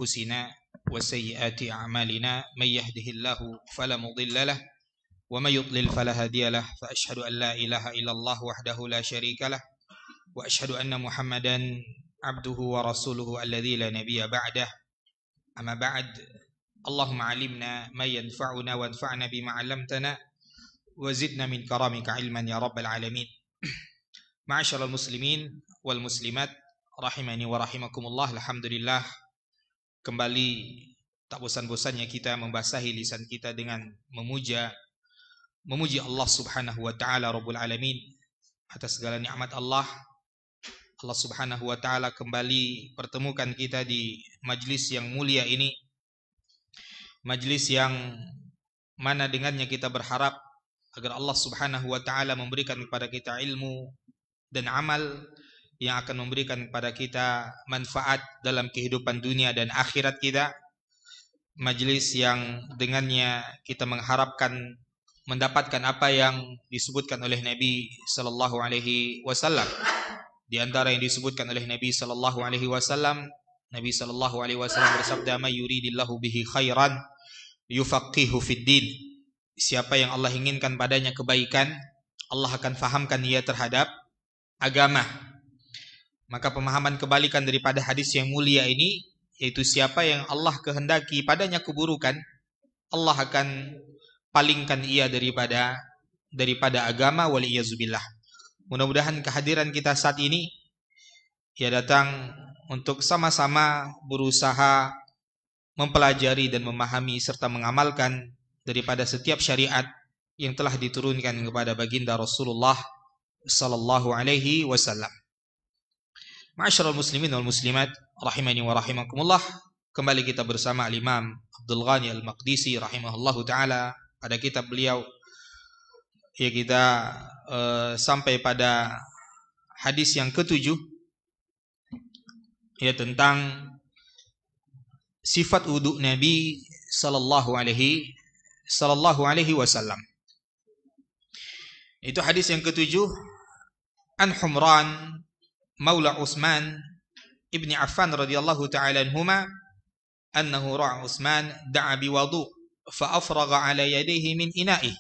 أنفسنا وسيئات أعمالنا من يهده الله فلا مضل له ومن يضلل فلا هادي له فأشهد أن لا إله إلا الله وحده لا شريك له وأشهد أن محمدا عبده ورسوله الذي لا نبي بعده أما بعد اللهم علمنا ما ينفعنا وانفعنا بما علمتنا وزدنا من كرامك علما يا رب العالمين. Ma'asyiral muslimin wal muslimat rahimani wa rahimakumullah. Alhamdulillah, kembali tak bosan-bosannya kita membasahi lisan kita dengan memuji Allah Subhanahu wa taala Rabbul Alamin atas segala nikmat Allah. Allah Subhanahu wa taala kembali pertemukan kita di majlis yang mulia ini, majlis yang mana dengannya kita berharap agar Allah Subhanahu wa taala memberikan kepada kita ilmu dan amal yang akan memberikan kepada kita manfaat dalam kehidupan dunia dan akhirat kita. Majlis yang dengannya kita mengharapkan mendapatkan apa yang disebutkan oleh Nabi sallallahu alaihi wasallam. Di antara yang disebutkan oleh Nabi sallallahu alaihi wasallam, Nabi sallallahu alaihi wasallam bersabda, "May yuridillahu bihi khairan yufaqihu fid din." Siapa yang Allah inginkan padanya kebaikan, Allah akan fahamkan ia terhadap agama. Maka pemahaman kebalikan daripada hadis yang mulia ini, yaitu siapa yang Allah kehendaki padanya keburukan, Allah akan palingkan ia daripada agama, waliyazubillah. Mudah-mudahan kehadiran kita saat ini ia datang untuk sama-sama berusaha mempelajari dan memahami serta mengamalkan daripada setiap syariat yang telah diturunkan kepada baginda Rasulullah sallallahu alaihi wasallam. Ma'asyiral muslimin wal muslimat rahimani wa rahimakumullah. Kembali kita bersama Al-Imam Abdul Ghani Al-Maqdisi rahimahullahu taala pada kitab beliau. Ya, kita sampai pada hadis yang ke-7, ya, tentang sifat wudu Nabi sallallahu alaihi wasallam. Itu hadis yang ke-7, an Humran maula Utsman ibni Affan radhiyallahu ta'ala anhuma annahu ra'a Utsman da'a biwudu fa afraga ala yadayhi min ina'ihi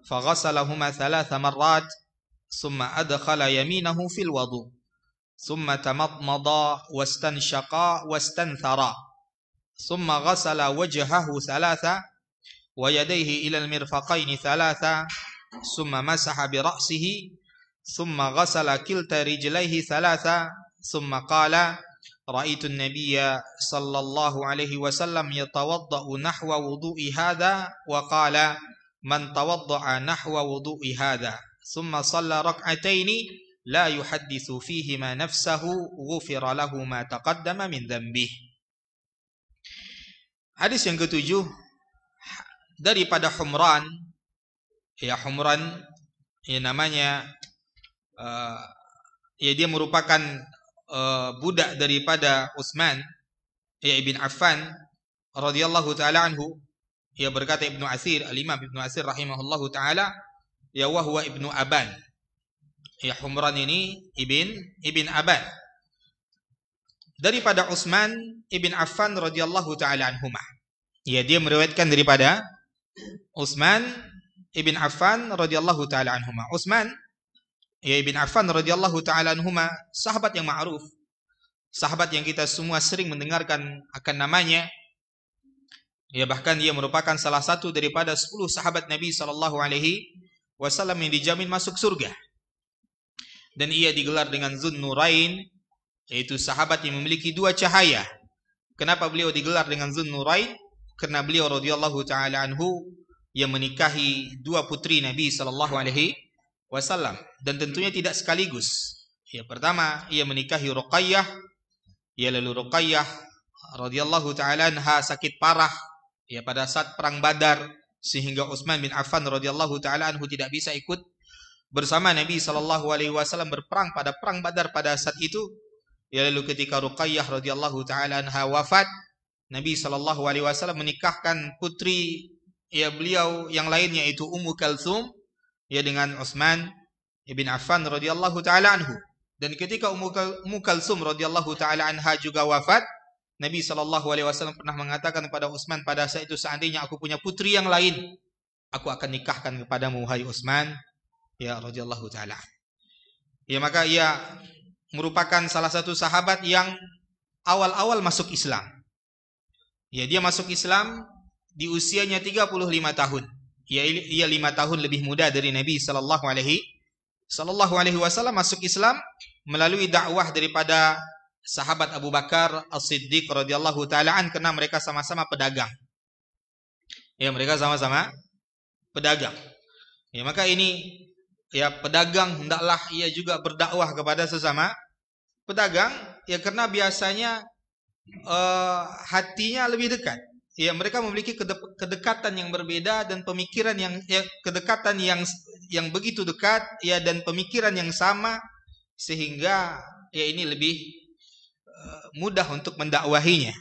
fa ghasalahuma 3 marrat thumma adkhala yaminahu fil wudu thumma tamadmada wastanshaqa wastanthara thumma ghasala wajhahu 3 wa yadayhi ila al-mirfaqaini 3 thumma masaha bi ra'sihi thumma ghasala kilta rijlaihi 3 thumma qala ra'aitu an-nabiyya sallallahu alaihi wasallam yatawaddau nahwa wudu'i hadha wa qala man tawadda'a nahwa wudu'i hadha thumma shalla rak'ataini la yuhaddithu fihima nafsahu ghufira lahu ma taqaddama min dhanbihi. Hadis yang ke-7 daripada Humran. Ya, Humran, ya, namanya ya, dia merupakan budak daripada Utsman, ya, ibn Affan radhiyallahu taala anhu. Ya, berkata Ibnu Atsir, Al-Imam Ibnu Atsir rahimahullahu taala, ya, wa huwa ibnu Aban. Ya, Humran ini ibn Aban daripada Utsman ibn Affan radhiyallahu taala anhuma. Ya, dia meriwayatkan daripada Utsman ibn Affan radhiyallahu taala anhuma. Utsman, ya, ibn Affan radhiyallahu taala anhuma, sahabat yang ma'ruf, sahabat yang kita semua sering mendengarkan akan namanya. Ya, bahkan dia merupakan salah satu daripada 10 sahabat Nabi sallallahu alaihi wasallam yang dijamin masuk surga. Dan ia digelar dengan Zunnurain, yaitu sahabat yang memiliki 2 cahaya. Kenapa beliau digelar dengan Zunnurain? Karena beliau radhiyallahu taala anhu yang menikahi 2 putri Nabi sallallahu alaihi wasallam, dan tentunya tidak sekaligus. Ya, pertama ia menikahi Ruqayyah, ya, lalu Ruqayyah radhiyallahu taala anha sakit parah, ya, pada saat perang Badar, sehingga Utsman bin Affan radhiyallahu taala anhu tidak bisa ikut bersama Nabi sallallahu alaihi wasallam berperang pada perang Badar pada saat itu. Ya, lalu ketika Ruqayyah radhiyallahu taala anha wafat, Nabi sallallahu alaihi wasallam menikahkan putri, ya, beliau yang lainnya, yaitu Ummu Kalsum, ya, dengan Utsman ibn Affan radhiyallahu taala anhu. Dan ketika Ummu Kalsum radhiyallahu taala anha juga wafat, Nabi SAW pernah mengatakan kepada Utsman pada saat itu, seandainya aku punya putri yang lain, aku akan nikahkan kepadamu, wahai Utsman, ya radhiyallahu taala. Ya, maka ia merupakan salah satu sahabat yang awal-awal masuk Islam. Ya, dia masuk Islam di usianya 35 tahun. Ia 5 tahun lebih muda dari Nabi sallallahu alaihi wasallam, masuk Islam melalui dakwah daripada sahabat Abu Bakar As-Siddiq radhiyallahu taala an, karena mereka sama-sama pedagang. Ya, mereka sama-sama pedagang. Ya, maka ini ya, pedagang hendaklah ia juga berdakwah kepada sesama pedagang, ya, karena biasanya hatinya lebih dekat. Ya, mereka memiliki kedekatan yang berbeda dan pemikiran yang kedekatan yang begitu dekat, ya, dan pemikiran yang sama, sehingga ya ini lebih mudah untuk mendakwahinya.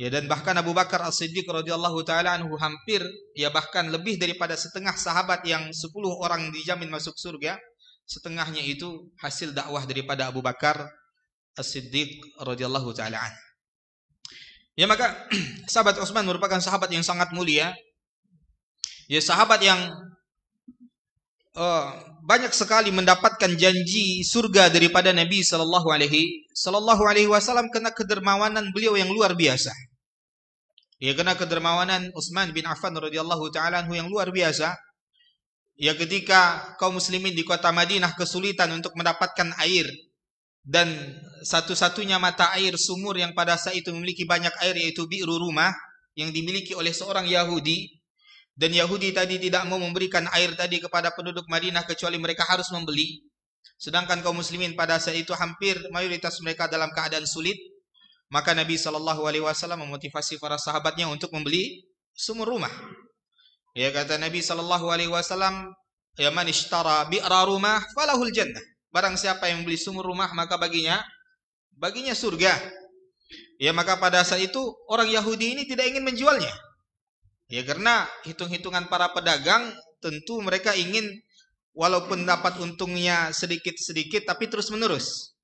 Ya, dan bahkan Abu Bakar As-Siddiq radhiyallahu taala anhu hampir, ya, bahkan lebih daripada setengah sahabat yang 10 orang dijamin masuk surga, setengahnya itu hasil dakwah daripada Abu Bakar As-Siddiq radhiyallahu taala anhu. Ya, maka sahabat Utsman merupakan sahabat yang sangat mulia. Ya, sahabat yang banyak sekali mendapatkan janji surga daripada Nabi sallallahu alaihi wasallam karena kedermawanan beliau yang luar biasa. Ya, karena kedermawanan Utsman bin Affan radhiyallahu taala anhu yang luar biasa. Ya, ketika kaum muslimin di kota Madinah kesulitan untuk mendapatkan air, dan satu-satunya mata air sumur yang pada saat itu memiliki banyak air yaitu Bi'ru Rumah yang dimiliki oleh seorang Yahudi, dan Yahudi tadi tidak mau memberikan air tadi kepada penduduk Madinah kecuali mereka harus membeli. Sedangkan kaum muslimin pada saat itu hampir mayoritas mereka dalam keadaan sulit. Maka Nabi SAW memotivasi para sahabatnya untuk membeli sumur rumah. Ya, kata Nabi SAW, ya, man ishtara bi'ra rumah falahul jannah. Barang siapa yang membeli sumur rumah maka baginya surga. Ya, maka pada saat itu orang Yahudi ini tidak ingin menjualnya. Ya, karena hitung-hitungan para pedagang tentu mereka ingin walaupun dapat untungnya sedikit-sedikit tapi terus-menerus.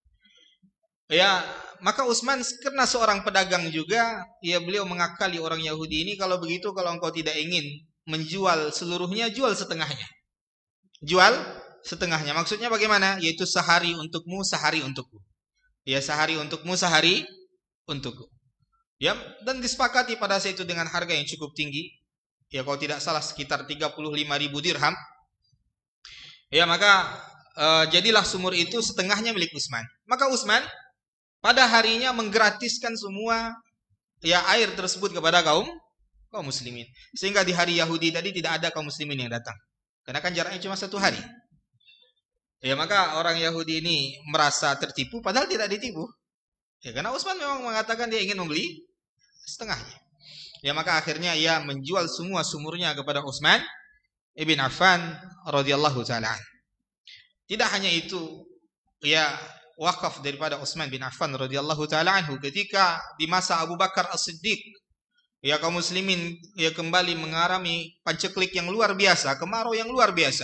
Ya, maka Utsman karena seorang pedagang juga, ya, beliau mengakali orang Yahudi ini, kalau begitu kalau engkau tidak ingin menjual seluruhnya, jual setengahnya. Jual setengahnya. Maksudnya bagaimana? Yaitu sehari untukmu, sehari untukku. Ya, sehari untukmu, sehari untukku. Ya, dan disepakati pada saat itu dengan harga yang cukup tinggi. Ya, kalau tidak salah sekitar 35.000 dirham. Ya, maka jadilah sumur itu setengahnya milik Utsman. Maka Utsman pada harinya menggratiskan semua, ya, air tersebut kepada kaum muslimin. Sehingga di hari Yahudi tadi tidak ada kaum muslimin yang datang. Karena kan jaraknya cuma 1 hari. Ya, maka orang Yahudi ini merasa tertipu padahal tidak ditipu. Ya, karena Utsman memang mengatakan dia ingin membeli setengahnya. Ya, maka akhirnya ia menjual semua sumurnya kepada Utsman ibn Affan radhiyallahu taala. Tidak hanya itu, ya, wakaf daripada Utsman bin Affan radhiyallahu taala anhu ketika di masa Abu Bakar As-Siddiq, ya, kaum muslimin ya kembali mengalami paceklik yang luar biasa, kemarau yang luar biasa.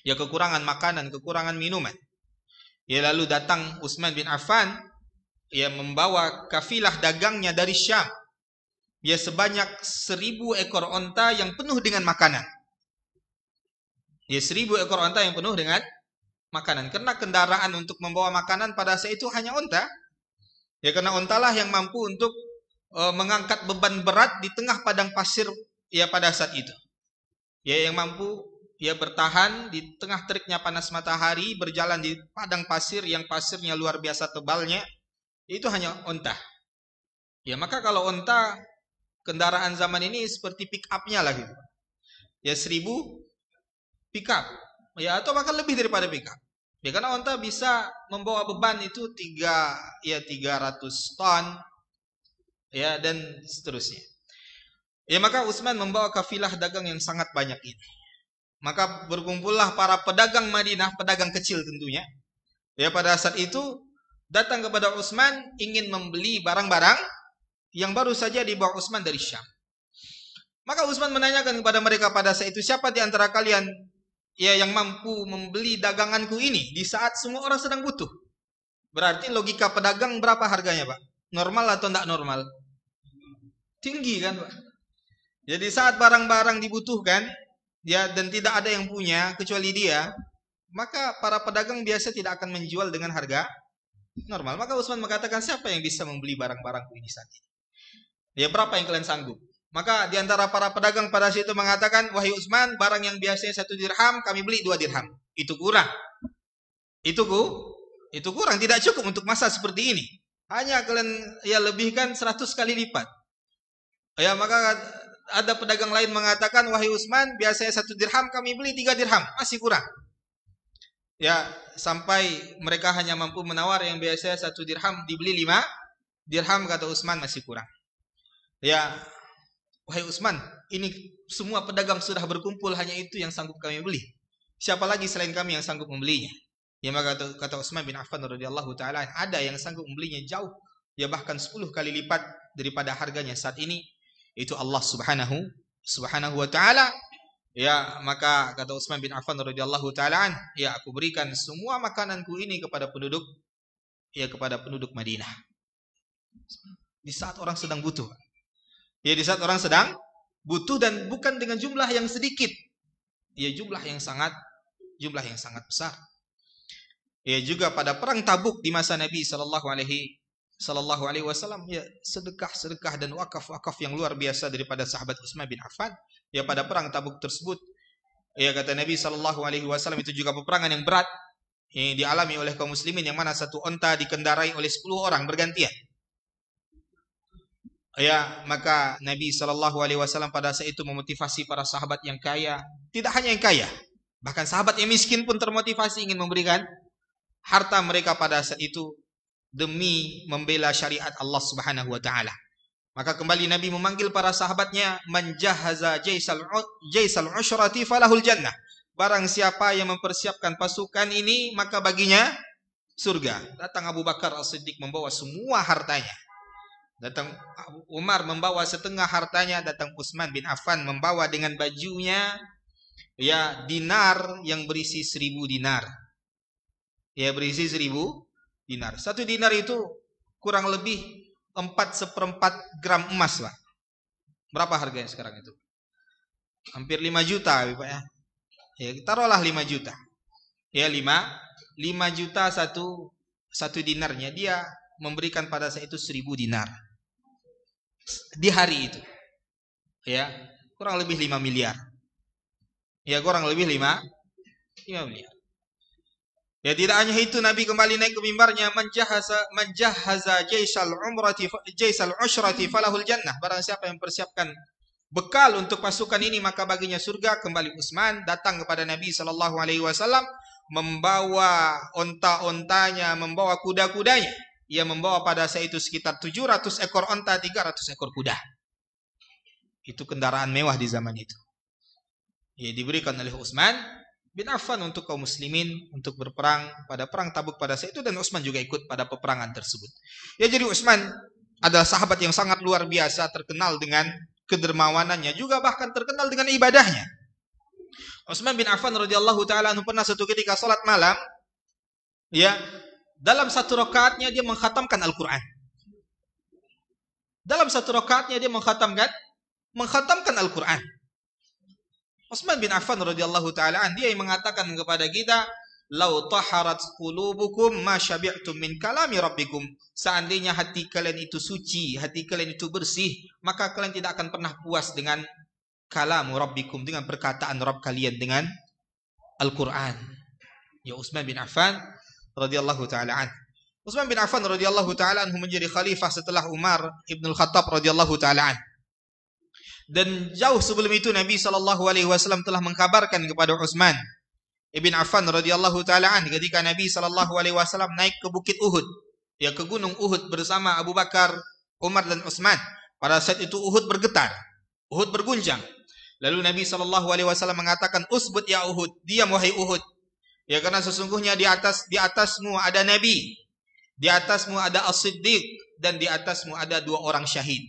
Ya, kekurangan makanan, kekurangan minuman. Ya, lalu datang Utsman bin Affan, ya, membawa kafilah dagangnya dari Syam. Ya, sebanyak 1000 ekor onta yang penuh dengan makanan. Ya, 1000 ekor onta yang penuh dengan makanan. Karena kendaraan untuk membawa makanan pada saat itu hanya onta. Ya, karena ontalah yang mampu untuk mengangkat beban berat di tengah padang pasir, ya, pada saat itu. Ya, yang mampu, ya, bertahan di tengah teriknya panas matahari, berjalan di padang pasir yang pasirnya luar biasa tebalnya, itu hanya onta. Ya, maka kalau onta, kendaraan zaman ini seperti pick up-nya lah gitu. Ya, 1000 pick up. Ya, atau bahkan lebih daripada pick up. Ya, karena onta bisa membawa beban itu 300 ton. Ya, dan seterusnya. Ya, maka Utsman membawa kafilah dagang yang sangat banyak ini. Maka berkumpullah para pedagang Madinah, pedagang kecil tentunya. Ya, pada saat itu datang kepada Utsman ingin membeli barang-barang yang baru saja dibawa Utsman dari Syam. Maka Utsman menanyakan kepada mereka pada saat itu, siapa di antara kalian, ya, yang mampu membeli daganganku ini di saat semua orang sedang butuh? Berarti logika pedagang berapa harganya, Pak? Normal atau tidak normal? Tinggi kan, Pak? Jadi saat barang-barang dibutuhkan, ya, dan tidak ada yang punya kecuali dia, maka para pedagang biasa tidak akan menjual dengan harga normal. Maka Utsman mengatakan, siapa yang bisa membeli barang-barangku ini saat ini? Ya, berapa yang kalian sanggup? Maka di antara para pedagang pada situ mengatakan, wahai Utsman, barang yang biasanya 1 dirham, kami beli 2 dirham. Itu kurang. Itu kurang, tidak cukup untuk masa seperti ini. Hanya kalian ya lebihkan 100 kali lipat. Ya, maka ada pedagang lain mengatakan, wahai Utsman, biasanya 1 dirham, kami beli 3 dirham. Masih kurang. Ya, sampai mereka hanya mampu menawar yang biasanya 1 dirham dibeli 5 dirham, kata Utsman, masih kurang. Ya, wahai Utsman, ini semua pedagang sudah berkumpul, hanya itu yang sanggup kami beli. Siapa lagi selain kami yang sanggup membelinya? Ya, maka kata Utsman bin Affan radhiyallahu taala, ada yang sanggup membelinya jauh, ya bahkan 10 kali lipat daripada harganya saat ini, itu Allah Subhanahu wa taala. Ya, maka kata Utsman bin Affan radhiyallahu taala, ya aku berikan semua makananku ini kepada penduduk Madinah. Di saat orang sedang butuh. Ya, di saat orang sedang butuh, dan bukan dengan jumlah yang sedikit. Ya, jumlah yang sangat besar. Ya, juga pada perang Tabuk di masa Nabi sallallahu alaihi wasallam, ya sedekah dan wakaf yang luar biasa daripada sahabat Utsman bin Affan. Ya, pada perang Tabuk tersebut, ya kata Nabi sallallahu alaihi wasallam, itu juga peperangan yang berat yang dialami oleh kaum muslimin, yang mana satu onta dikendarai oleh 10 orang bergantian. Ya, maka Nabi sallallahu alaihi wasallam pada saat itu memotivasi para sahabat yang kaya, tidak hanya yang kaya, bahkan sahabat yang miskin pun termotivasi ingin memberikan harta mereka pada saat itu demi membela syariat Allah Subhanahu wa taala. Maka kembali Nabi memanggil para sahabatnya, man jahaza jaisal usyrati falahul jannah. Barang siapa yang mempersiapkan pasukan ini, maka baginya surga. Datang Abu Bakar As-Siddiq membawa semua hartanya. Datang Umar membawa setengah hartanya, datang Utsman bin Affan membawa dengan bajunya ya dinar yang berisi 1000 dinar. Ya, berisi 1000 dinar. 1 dinar itu kurang lebih 4/4 gram emas, Pak. Berapa harganya sekarang itu? Hampir 5 juta, Pak ya. Ya, taruhlah 5 juta. Ya, 5 juta satu dinarnya, dia memberikan pada saat itu 1000 dinar. Di hari itu. Ya, kurang lebih 5 miliar. Ya, kurang lebih 5 miliar. Ya, tidak hanya itu, Nabi kembali naik ke mimbarnya, man jahaza jaisal usyrati falahul jannah. Barang siapa yang mempersiapkan bekal untuk pasukan ini, maka baginya surga. Kembali Utsman datang kepada Nabi sallallahu alaihi wasallam membawa onta-ontanya, membawa kuda-kudanya. Ia membawa pada saat itu sekitar 700 ekor onta, 300 ekor kuda. Itu kendaraan mewah di zaman itu. Ya, diberikan oleh Utsman bin Affan untuk kaum muslimin untuk berperang pada perang Tabuk pada saat itu, dan Utsman juga ikut pada peperangan tersebut. Ya, jadi Utsman adalah sahabat yang sangat luar biasa, terkenal dengan kedermawanannya, juga bahkan terkenal dengan ibadahnya. Utsman bin Affan radhiyallahu taala pernah satu ketika salat malam, ya, dalam satu rakaatnya dia mengkhatamkan Al-Qur'an. Dalam satu rakaatnya dia mengkhatamkan Al-Qur'an. Utsman bin Affan radhiyallahu taala dia yang mengatakan kepada kita, "Lau taharat qulubukum ma syabi'tum min kalami rabbikum." Seandainya hati kalian itu suci, hati kalian itu bersih, maka kalian tidak akan pernah puas dengan kalamu rabbikum, dengan perkataan Rabb kalian, dengan Al-Qur'an. Ya, Utsman bin Affan radhiyallahu taala Utsman bin Affan radhiyallahu taala menjadi khalifah setelah Umar Ibnul Khattab radhiyallahu taala. Dan jauh sebelum itu Nabi sallallahu alaihi wasallam telah mengkabarkan kepada Utsman ibn Affan radhiyallahu taala ketika Nabi sallallahu alaihi wasallam naik ke Bukit Uhud, ya ke Gunung Uhud bersama Abu Bakar, Umar dan Utsman. Pada saat itu Uhud bergetar, Uhud berguncang. Lalu Nabi sallallahu alaihi wasallam mengatakan, "Usbut ya Uhud, diam wahai Uhud. Ya, karena sesungguhnya di atasmu ada Nabi, di atasmu ada As-Siddiq, dan di atasmu ada 2 orang syahid."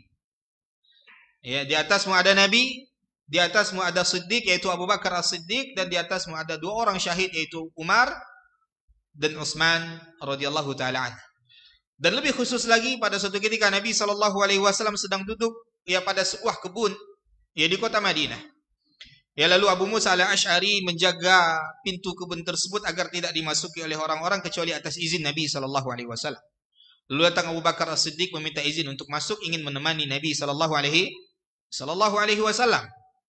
Ya, di atasmu ada Nabi, di atasmu ada Siddiq yaitu Abu Bakar As-Siddiq, dan di atasmu ada 2 orang syahid yaitu Umar dan Utsman radhiyallahu taala. Dan lebih khusus lagi pada suatu ketika Nabi SAW sedang duduk ya pada sebuah kebun ya di kota Madinah. Ya lalu Abu Musa al-Asy'ari menjaga pintu kebun tersebut agar tidak dimasuki oleh orang-orang kecuali atas izin Nabi SAW. Lalu datang Abu Bakar As-Siddiq meminta izin untuk masuk, ingin menemani Nabi SAW.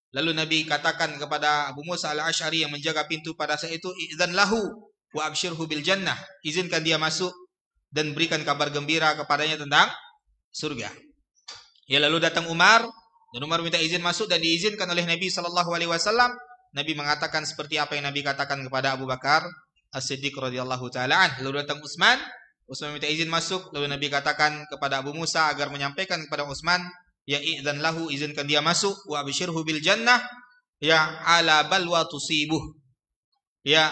Lalu Nabi katakan kepada Abu Musa al-Asy'ari yang menjaga pintu pada saat itu, "Idzan lahu wa absyirhu bil jannah." Izinkan dia masuk dan berikan kabar gembira kepadanya tentang surga. Ya lalu datang Umar, dan Umar minta izin masuk dan diizinkan oleh Nabi SAW. Nabi mengatakan seperti apa yang Nabi katakan kepada Abu Bakar As-Siddiq radhiyallahu taala. Lalu datang Utsman minta izin masuk, lalu Nabi katakan kepada Abu Musa agar menyampaikan kepada Utsman, ya idzan lahu, izinkan dia masuk, wa absyirhu bil jannah, ya ala balwa tusibuh. Ya,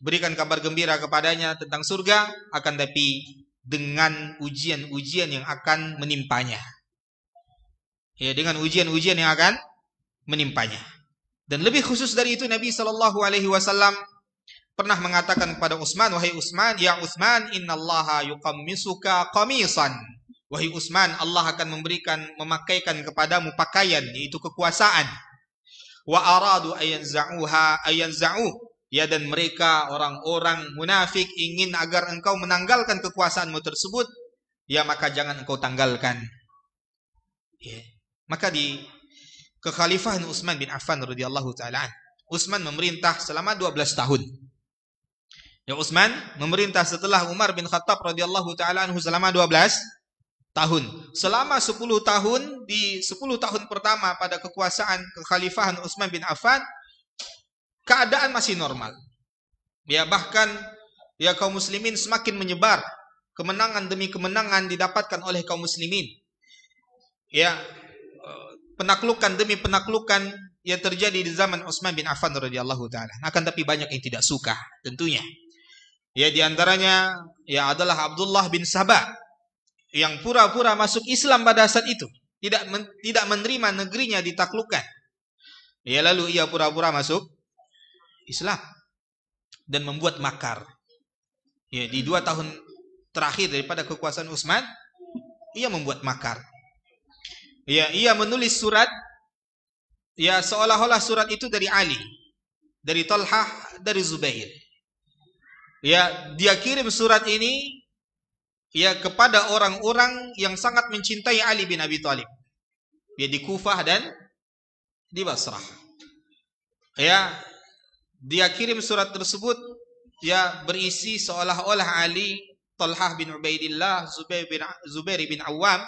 berikan kabar gembira kepadanya tentang surga, akan tapi dengan ujian-ujian yang akan menimpanya. Ya, dengan ujian-ujian yang akan menimpanya. Dan lebih khusus dari itu, Nabi SAW pernah mengatakan kepada Utsman, wahai Utsman, ya Utsman, innallaha yuqammisuka qamisan. Wahai Utsman, Allah akan memakaikan kepadamu pakaian, yaitu kekuasaan. Wa aradu ayanza'u. Ya, dan mereka orang-orang munafik ingin agar engkau menanggalkan kekuasaanmu tersebut, ya maka jangan engkau tanggalkan. Ya. Maka di kekhalifahan Utsman bin Affan radhiyallahu taala, Utsman memerintah selama 12 tahun. Ya, Utsman memerintah setelah Umar bin Khattab radhiyallahu taala anhu selama 12 tahun. Selama 10 tahun, di 10 tahun pertama pada kekuasaan kekhalifahan Utsman bin Affan, keadaan masih normal. Ya, bahkan ya kaum muslimin semakin menyebar, kemenangan demi kemenangan didapatkan oleh kaum muslimin. Ya, penaklukan demi penaklukan yang terjadi di zaman Utsman bin Affan radhiyallahu taala. Akan tapi banyak yang tidak suka tentunya. Ya, di antaranya ya adalah Abdullah bin Sabah yang pura-pura masuk Islam pada saat itu, tidak menerima negerinya ditaklukkan. Ya, lalu ia pura-pura masuk Islam dan membuat makar. Ya, di 2 tahun terakhir daripada kekuasaan Utsman, ia membuat makar. Ya, ia menulis surat, ya seolah-olah surat itu dari Ali, dari Talhah, dari Zubair. Ya, dia kirim surat ini ya kepada orang-orang yang sangat mencintai Ali bin Abi Thalib. Ya, di Kufah dan di Basrah. Ya, dia kirim surat tersebut ya berisi seolah-olah Ali, Talhah bin Ubaidillah, Zubair bin Awam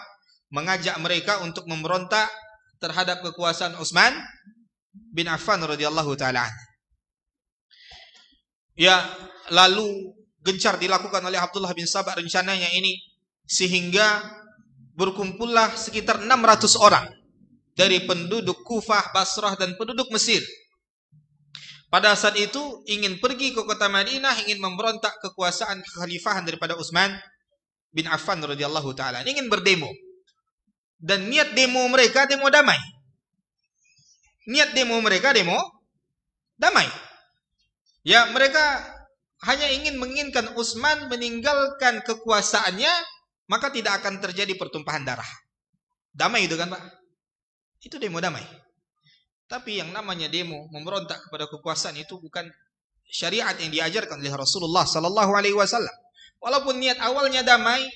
mengajak mereka untuk memberontak terhadap kekuasaan Utsman bin Affan radhiyallahu taala. Ya, lalu gencar dilakukan oleh Abdullah bin Sabah rencananya ini, sehingga berkumpullah sekitar 600 orang dari penduduk Kufah, Basrah dan penduduk Mesir. Pada saat itu ingin pergi ke kota Madinah, ingin memberontak kekuasaan kekhalifahan daripada Utsman bin Affan radhiyallahu taala, ingin berdemo. Dan niat demo mereka demo damai. Niat demo mereka demo damai. Ya, mereka hanya ingin menginginkan Utsman meninggalkan kekuasaannya, maka tidak akan terjadi pertumpahan darah. Damai itu kan, Pak? Itu demo damai. Tapi yang namanya demo memberontak kepada kekuasaan itu bukan syariat yang diajarkan oleh Rasulullah sallallahu alaihi wasallam. Walaupun niat awalnya damai,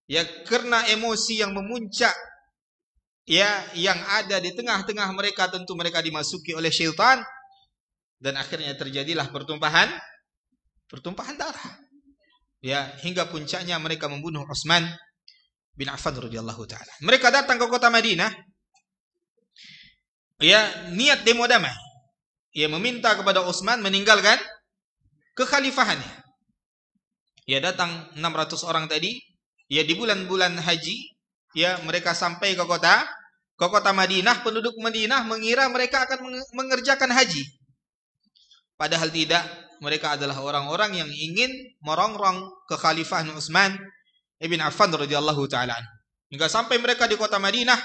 ya karena emosi yang memuncak ya yang ada di tengah-tengah mereka, tentu mereka dimasuki oleh syaitan dan akhirnya terjadilah pertumpahan darah. Ya, hingga puncaknya mereka membunuh Utsman bin Affan radhiyallahu taala. Mereka datang ke kota Madinah. Ya, niat demo damai. Ya, meminta kepada Utsman meninggalkan kekhalifahannya. Ya, datang 600 orang tadi. Ya, di bulan-bulan haji, ya mereka sampai ke kota Madinah. Penduduk Madinah mengira mereka akan mengerjakan haji. Padahal tidak, mereka adalah orang-orang yang ingin merongrong kekhalifahan Utsman ibn Affan radhiyallahu taala. Hingga sampai mereka di kota Madinah,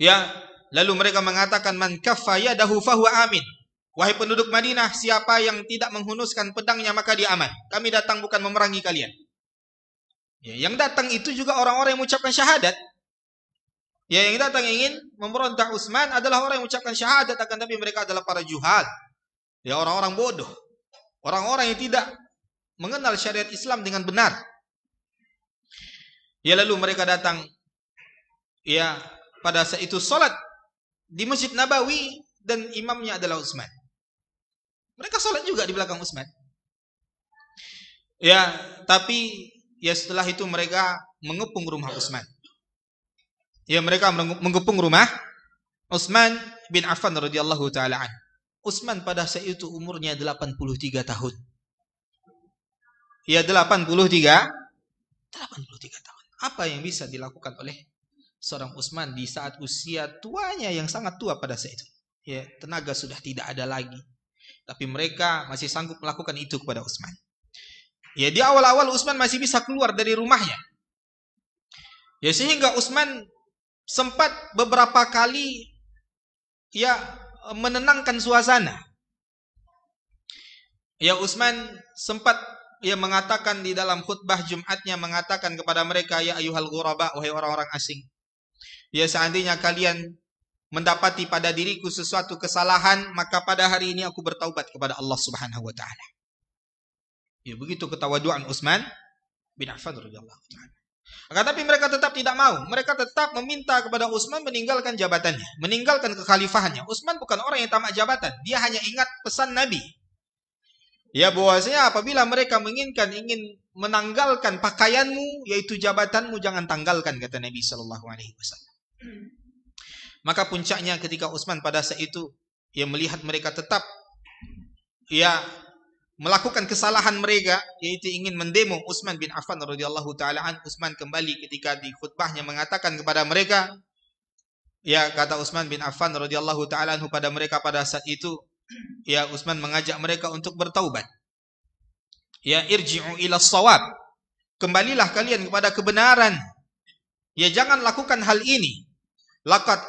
ya lalu mereka mengatakan, man kaffa yadahu fahuwa amin. Wahai penduduk Madinah, siapa yang tidak menghunuskan pedangnya maka dia aman. Kami datang bukan memerangi kalian. Ya, yang datang itu juga orang-orang yang mengucapkan syahadat. Ya, yang datang ingin memberontak Utsman adalah orang yang mengucapkan syahadat, akan tapi mereka adalah para juhal. Ya, orang-orang bodoh. Orang-orang yang tidak mengenal syariat Islam dengan benar. Ya, lalu mereka datang ya pada saat itu salat di Masjid Nabawi dan imamnya adalah Utsman. Mereka salat juga di belakang Utsman. Ya, tapi ya setelah itu mereka mengepung rumah Utsman. Ya, mereka mengepung rumah Utsman bin Affan radhiyallahu taala an. Utsman pada saat itu umurnya 83 tahun. Ya, 83 tahun. Apa yang bisa dilakukan oleh seorang Utsman di saat usia tuanya yang sangat tua pada saat itu? Ya, tenaga sudah tidak ada lagi. Tapi mereka masih sanggup melakukan itu kepada Utsman. Ya, di awal-awal Utsman masih bisa keluar dari rumahnya. Ya, sehingga Utsman sempat beberapa kali ya menenangkan suasana. Ya, Utsman sempat ya mengatakan di dalam khutbah Jumatnya, mengatakan kepada mereka, ya ayyuhal ghuraba, wahai orang-orang asing. Ya, seandainya kalian mendapati pada diriku sesuatu kesalahan, maka pada hari ini aku bertaubat kepada Allah Subhanahu wa taala. Ya, begitu ketawaduan Utsman bin Affan radhiyallahu taala. Akan tapi mereka tetap tidak mau. Mereka tetap meminta kepada Utsman meninggalkan jabatannya, meninggalkan kekhalifahannya. Utsman bukan orang yang tamak jabatan. Dia hanya ingat pesan Nabi. Ya, bahwasanya apabila mereka ingin menanggalkan pakaianmu, yaitu jabatanmu, jangan tanggalkan, kata Nabi sallallahu alaihi wasallam. Maka puncaknya ketika Utsman pada saat itu ia melihat mereka tetap ya melakukan kesalahan mereka, yaitu ingin mendemo Utsman bin Affan radhiyallahu taala an. Utsman kembali ketika di khutbahnya mengatakan kepada mereka, ya kata Utsman bin Affan radhiyallahu taala anhu pada mereka pada saat itu, ya Utsman mengajak mereka untuk bertaubat. Ya, irji'u ila shawab. Kembalilah kalian kepada kebenaran. Ya, jangan lakukan hal ini. Laqad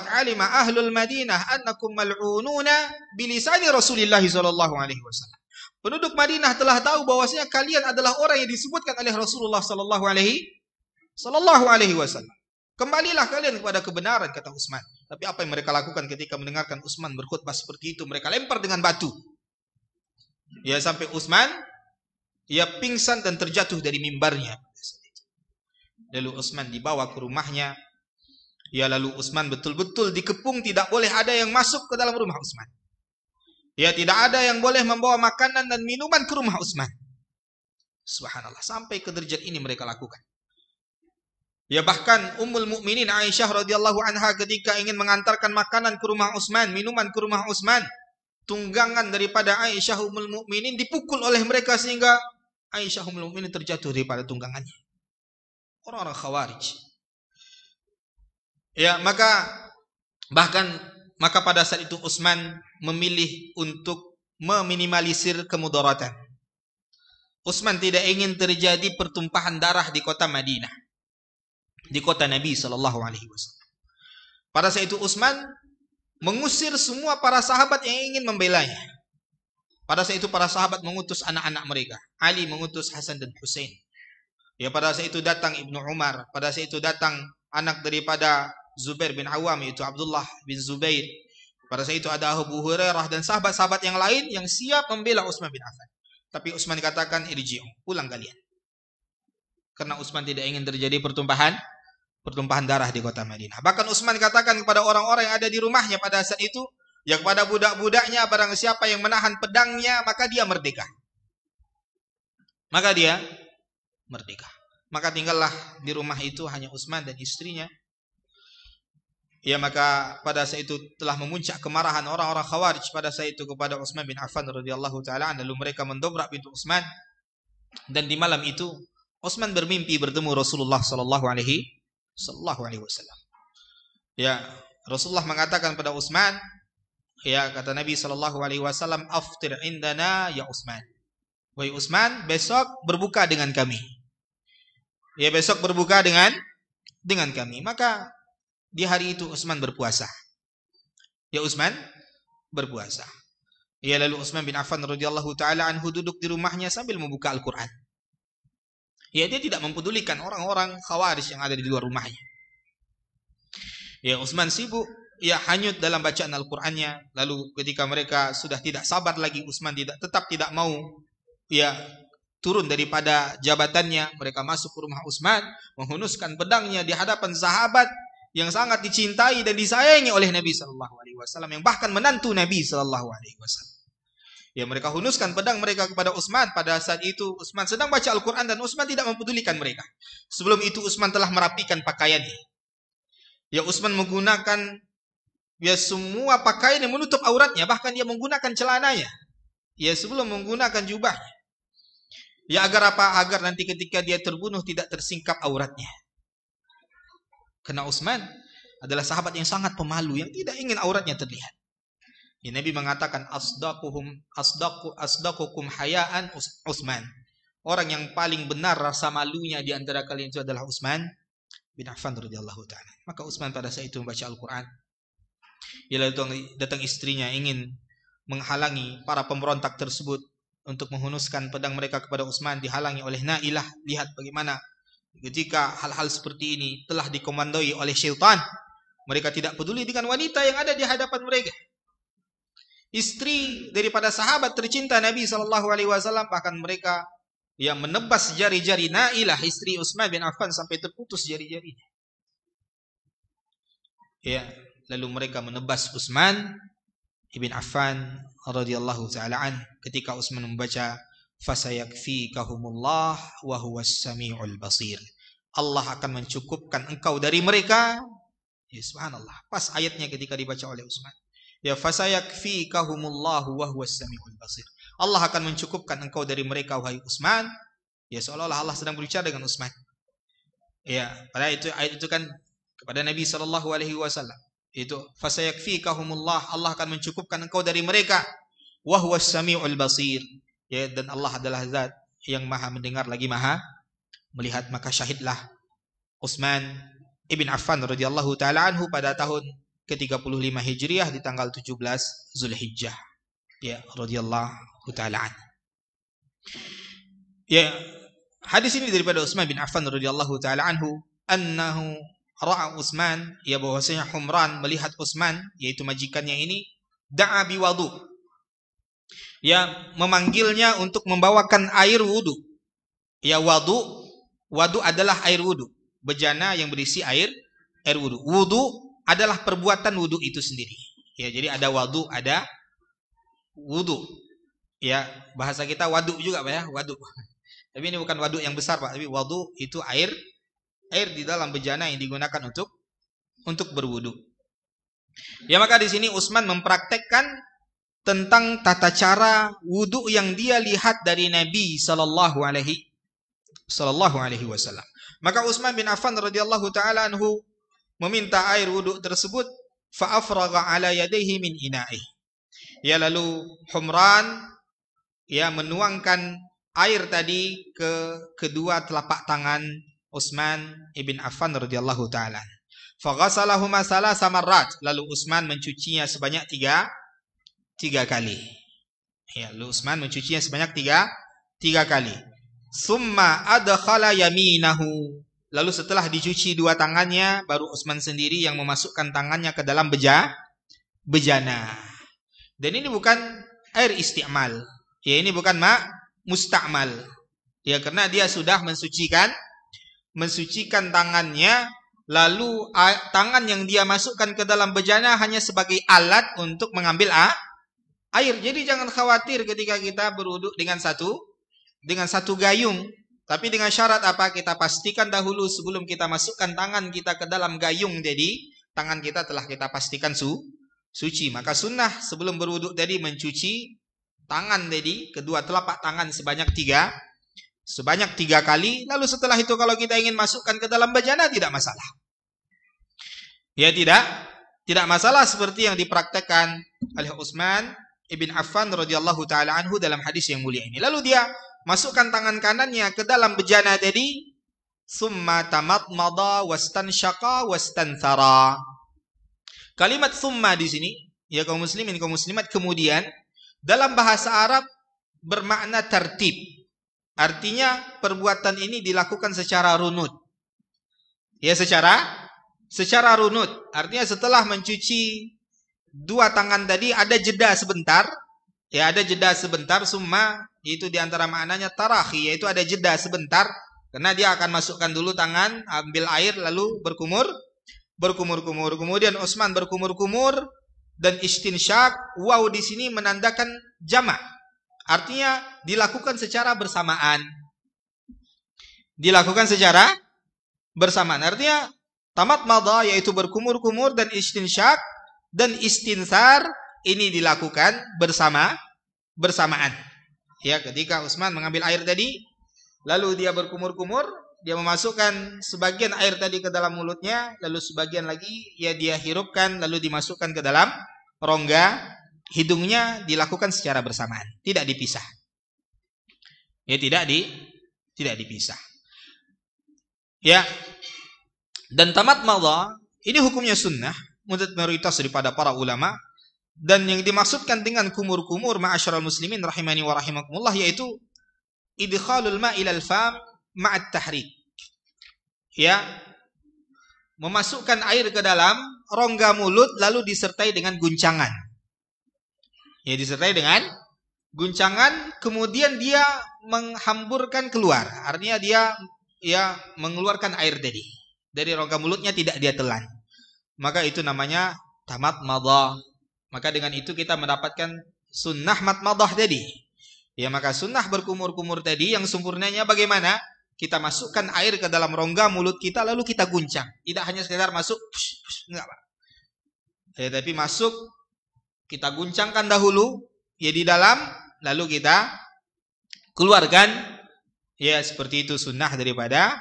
alima ahlul Madinah annakum mal'ununa bilisani Rasulillah sallallahu alaihi wasallam. Penduduk Madinah telah tahu bahwasanya kalian adalah orang yang disebutkan oleh Rasulullah sallallahu alaihi wasallam. Kembalilah kalian kepada kebenaran, kata Utsman. Tapi apa yang mereka lakukan ketika mendengarkan Utsman berkhutbah seperti itu? Mereka lempar dengan batu. Ya, sampai Utsman ia pingsan dan terjatuh dari mimbarnya. Lalu Utsman dibawa ke rumahnya. Ya, lalu Utsman betul-betul dikepung, tidak boleh ada yang masuk ke dalam rumah Utsman. Ya, tidak ada yang boleh membawa makanan dan minuman ke rumah Utsman. Subhanallah, sampai ke derajat ini mereka lakukan. Ya, bahkan Ummul Mukminin Aisyah radhiyallahu anha ketika ingin mengantarkan makanan ke rumah Utsman, minuman ke rumah Utsman, tunggangan daripada Aisyah Ummul Mukminin dipukul oleh mereka sehingga Aisyah Ummul Mukminin terjatuh daripada tunggangannya. Orang-orang Khawarij. Ya, maka pada saat itu Utsman memilih untuk meminimalisir kemudaratan. Utsman tidak ingin terjadi pertumpahan darah di kota Madinah, di kota Nabi sallallahu alaihi wasallam. Pada saat itu Utsman mengusir semua para sahabat yang ingin membelanya. Pada saat itu para sahabat mengutus anak-anak mereka. Ali mengutus Hasan dan Husain. Ya, pada saat itu datang Ibnu Umar. Pada saat itu datang anak daripada Zubair bin Awam, yaitu Abdullah bin Zubair. Pada saat itu ada Abu Hurairah dan sahabat-sahabat yang lain yang siap membela Utsman bin Affan. Tapi Utsman katakan, irji'u, pulang kalian. Karena Utsman tidak ingin terjadi pertumpahan darah di kota Madinah. Bahkan Utsman katakan kepada orang-orang yang ada di rumahnya pada saat itu, ya kepada budak-budaknya, barang siapa yang menahan pedangnya, maka dia merdeka. Maka tinggallah di rumah itu hanya Utsman dan istrinya. Ya, maka pada saat itu telah memuncak kemarahan orang-orang Khawarij pada saat itu kepada Utsman bin Affan radhiyallahu taala, lalu mereka mendobrak pintu Utsman. Dan di malam itu Utsman bermimpi bertemu Rasulullah sallallahu alaihi wasallam. Ya, Rasulullah mengatakan pada Utsman, ya kata Nabi sallallahu alaihi wasallam, aftir indana ya Utsman. Wahai Utsman, besok berbuka dengan kami. Ya, besok berbuka dengan kami. Maka di hari itu Utsman berpuasa. Ya, Utsman berpuasa. Ya, lalu Utsman bin Affan radhiyallahu taala anhu duduk di rumahnya sambil membuka Al-Qur'an. Ya, dia tidak mempedulikan orang-orang Khawarij yang ada di luar rumahnya. Ya, Utsman sibuk, ya hanyut dalam bacaan Al-Qur'annya. Lalu ketika mereka sudah tidak sabar lagi, Utsman tetap tidak mau ya turun daripada jabatannya. Mereka masuk ke rumah Utsman, menghunuskan pedangnya di hadapan sahabat yang sangat dicintai dan disayangi oleh Nabi sallallahu alaihi wasallam, yang bahkan menantu Nabi sallallahu alaihi wasallam. Ya, mereka hunuskan pedang mereka kepada Utsman. Pada saat itu Utsman sedang baca Al-Qur'an dan Utsman tidak mempedulikan mereka. Sebelum itu Utsman telah merapikan pakaiannya. Ya, Utsman menggunakan ya semua pakaian yang menutup auratnya, bahkan dia menggunakan celananya. Ya, sebelum menggunakan jubahnya. Ya, agar apa? Agar nanti ketika dia terbunuh tidak tersingkap auratnya. Karena Utsman adalah sahabat yang sangat pemalu, yang tidak ingin auratnya terlihat. Ya, Nabi mengatakan asdaqukum hayaan Utsman. Orang yang paling benar rasa malunya di antara kalian itu adalah Utsman bin Affan radhiyallahu taala. Maka Utsman pada saat itu membaca Al-Qur'an. Ya, lalu datang istrinya ingin menghalangi para pemberontak tersebut untuk menghunuskan pedang mereka kepada Utsman, dihalangi oleh Nailah. Lihat bagaimana ketika hal-hal seperti ini telah dikomandoi oleh syaitan, mereka tidak peduli dengan wanita yang ada di hadapan mereka. Istri daripada sahabat tercinta Nabi SAW, bahkan mereka yang menebas jari-jari Nailah, istri Utsman bin Affan, sampai terputus jari-jarinya. Ya, lalu mereka menebas Utsman ibn Affan radhiyallahu taala an ketika Utsman membaca fasayakfikahumullah wa huwas samiul basir. Allah akan mencukupkan engkau dari mereka. Ya, subhanallah. Pas ayatnya ketika dibaca oleh Utsman. Ya, fasayakfikahumullah wa huwas samiul basir. Allah akan mencukupkan engkau dari mereka wahai Utsman. Ya, seolah-olah Allah sedang berbicara dengan Utsman. Ya, pada itu ayat itu kan kepada Nabi sallallahu alaihi wasallam. Itu fasayakfikahumullah, Allah akan mencukupkan engkau dari mereka. Wa huwas samiul basir. Ya, dan Allah adalah zat yang maha mendengar lagi maha melihat. Maka syahidlah Utsman ibn Affan radhiyallahu taala anhu pada tahun ke-35 Hijriah di tanggal 17 Zulhijjah. Ya, radhiyallahu taala an. Ya, hadis ini daripada Utsman bin Affan radhiyallahu taala anhu, annahu ra'a Utsman, ya bahwasanya Humran melihat Utsman, yaitu majikannya ini, da'a biwudu. Ya, memanggilnya untuk membawakan air wudu. Ya, wudu adalah air wudu. Bejana yang berisi air wudu. Wudu adalah perbuatan wudu itu sendiri. Ya, jadi ada wudu, ada wudu. Ya, bahasa kita wadu juga Pak ya, wadu. Tapi ini bukan wadu yang besar Pak, tapi wudu itu air di dalam bejana yang digunakan untuk berwudu. Ya, maka di sini Utsman mempraktekkan tentang tata cara wudu yang dia lihat dari Nabi sallallahu alaihi wasallam. Maka Utsman bin Affan radhiyallahu taala anhu meminta air wudu tersebut, fa afragha ala yadayhi min ina'i. Ya, lalu Humran ya menuangkan air tadi ke kedua telapak tangan Utsman ibn Affan radhiyallahu taala. Fa ghasalahuma salasa marrat. Lalu Utsman mencucinya sebanyak tiga kali. Ya, lalu Utsman mencucinya sebanyak tiga kali. Summa adkhala yaminahu. Lalu setelah dicuci dua tangannya, baru Utsman sendiri yang memasukkan tangannya ke dalam bejana. Dan ini bukan air isti'mal. Ya, ini bukan musta'mal. Ya, karena dia sudah mensucikan tangannya, lalu tangan yang dia masukkan ke dalam bejana hanya sebagai alat untuk mengambil air. Jadi jangan khawatir ketika kita berwudu dengan satu gayung. Tapi dengan syarat apa? Kita pastikan dahulu sebelum kita masukkan tangan kita ke dalam gayung, jadi tangan kita telah kita pastikan suci. Maka sunnah sebelum berwudu tadi mencuci tangan tadi, kedua telapak tangan sebanyak tiga kali. Lalu setelah itu kalau kita ingin masukkan ke dalam bejana tidak masalah. Ya, tidak masalah seperti yang dipraktekkan oleh Utsman ibn Affan radhiyallahu taala anhu dalam hadis yang mulia ini. Lalu dia masukkan tangan kanannya ke dalam bejana tadi, summa tamatmada wastansyaqa wastanthara. Kalimat summa di sini, ya kaum muslimin kaum muslimat, kemudian dalam bahasa Arab bermakna tertib. Artinya perbuatan ini dilakukan secara runut. Ya, secara runut. Artinya setelah mencuci dua tangan tadi ada jeda sebentar. Ya, ada jeda sebentar. Summa itu diantara maknanya tarahi, yaitu ada jeda sebentar. Karena dia akan masukkan dulu tangan, ambil air, lalu berkumur. Kemudian Utsman berkumur-kumur dan istinsyak. Waw di sini menandakan jamak. Artinya dilakukan secara bersamaan. Dilakukan secara bersamaan. Artinya tamat madha yaitu berkumur-kumur dan istinsyak dan istinsar ini dilakukan bersamaan. Ya, ketika Utsman mengambil air tadi, lalu dia berkumur-kumur, dia memasukkan sebagian air tadi ke dalam mulutnya, lalu sebagian lagi ya dia hirupkan lalu dimasukkan ke dalam rongga hidungnya, dilakukan secara bersamaan, tidak dipisah. Ya, tidak dipisah. Ya. Dan tamat madha ini hukumnya sunnah menurut mayoritas daripada para ulama, dan yang dimaksudkan dengan kumur-kumur ma'asyiral muslimin rahimani wa rahimakumullah yaitu idkhalul ma' ilal fam ma'at tahrik. Ya, memasukkan air ke dalam rongga mulut lalu disertai dengan guncangan. Ya, disertai dengan guncangan, kemudian dia menghamburkan keluar. Artinya dia mengeluarkan air tadi dari rongga mulutnya, tidak dia telan. Maka itu namanya tamat madha. Maka dengan itu kita mendapatkan sunnah matmadah tadi. Ya, maka sunnah berkumur-kumur tadi yang sempurnanya bagaimana? Kita masukkan air ke dalam rongga mulut kita lalu kita guncang. Tidak hanya sekedar masuk, enggak, Pak. Ya, tapi masuk, kita guncangkan dahulu ya di dalam, lalu kita keluarkan. Ya, seperti itu sunnah daripada